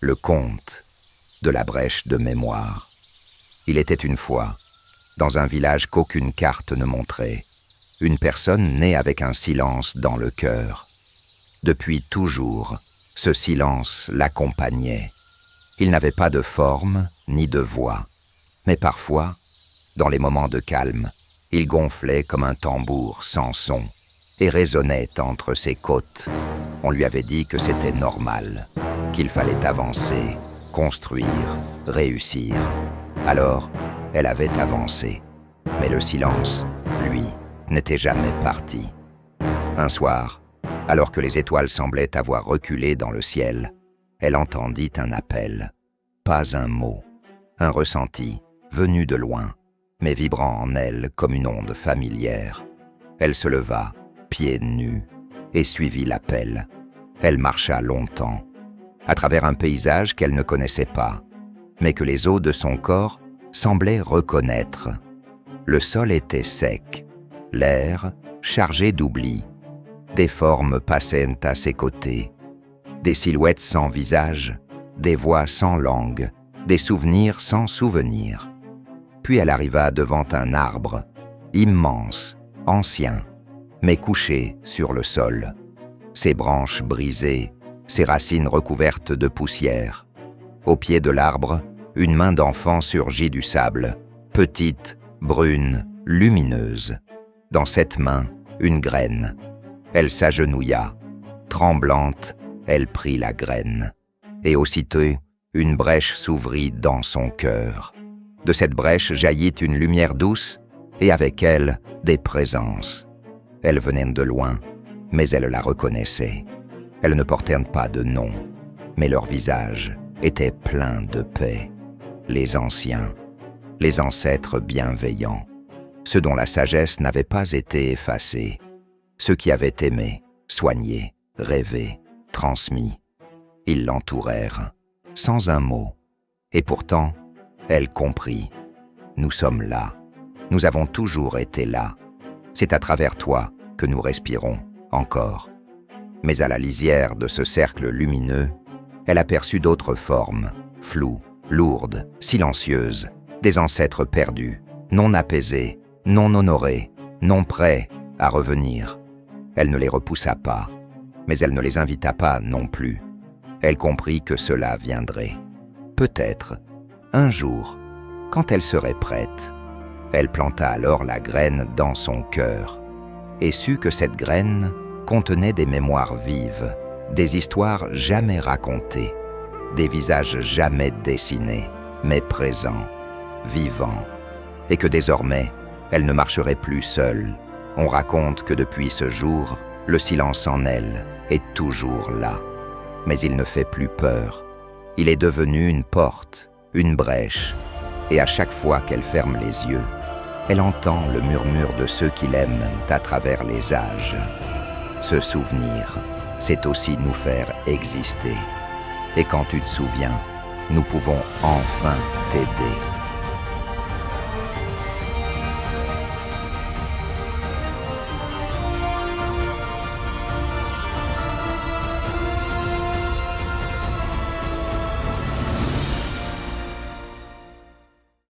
le conte de la brèche de mémoire. Il était une fois, dans un village qu'aucune carte ne montrait, une personne née avec un silence dans le cœur. Depuis toujours, ce silence l'accompagnait. Il n'avait pas de forme ni de voix, mais parfois, dans les moments de calme, il gonflait comme un tambour sans son et résonnait entre ses côtes. On lui avait dit que c'était normal, qu'il fallait avancer, construire, réussir. Alors, elle avait avancé. Mais le silence, lui, n'était jamais parti. Un soir, alors que les étoiles semblaient avoir reculé dans le ciel, elle entendit un appel. Pas un mot, un ressenti, venu de loin, mais vibrant en elle comme une onde familière. Elle se leva, pieds nus, et suivit l'appel. Elle marcha longtemps, à travers un paysage qu'elle ne connaissait pas, mais que les os de son corps semblaient reconnaître. Le sol était sec, l'air chargé d'oubli. Des formes passaient à ses côtés, des silhouettes sans visage, des voix sans langue, des souvenirs sans souvenirs. Puis elle arriva devant un arbre, immense, ancien, mais couché sur le sol. Ses branches brisées, ses racines recouvertes de poussière. Au pied de l'arbre, une main d'enfant surgit du sable, petite, brune, lumineuse. Dans cette main, une graine. Elle s'agenouilla. Tremblante, elle prit la graine. Et aussitôt, une brèche s'ouvrit dans son cœur. De cette brèche jaillit une lumière douce, et avec elle, des présences. Elles venaient de loin, mais elle la reconnaissait. Elles ne portaient pas de nom, mais leur visage était plein de paix. Les anciens, les ancêtres bienveillants, ceux dont la sagesse n'avait pas été effacée, ceux qui avaient aimé, soigné, rêvé, transmis. Ils l'entourèrent, sans un mot. Et pourtant, elle comprit. Nous sommes là. Nous avons toujours été là. C'est à travers toi que nous respirons, encore. Mais à la lisière de ce cercle lumineux, elle aperçut d'autres formes, floues, lourdes, silencieuses, des ancêtres perdus, non apaisés, non honorés, non prêts à revenir. Elle ne les repoussa pas, mais elle ne les invita pas non plus. Elle comprit que cela viendrait. Peut-être, un jour, quand elle serait prête. Elle planta alors la graine dans son cœur et sut que cette graine contenait des mémoires vives, des histoires jamais racontées, des visages jamais dessinés, mais présents, vivants, et que désormais, elle ne marcherait plus seule. On raconte que depuis ce jour, le silence en elle est toujours là. Mais il ne fait plus peur. Il est devenu une porte, une brèche, et à chaque fois qu'elle ferme les yeux, elle entend le murmure de ceux qui l'aiment à travers les âges. Ce souvenir, c'est aussi nous faire exister. Et quand tu te souviens, nous pouvons enfin t'aider.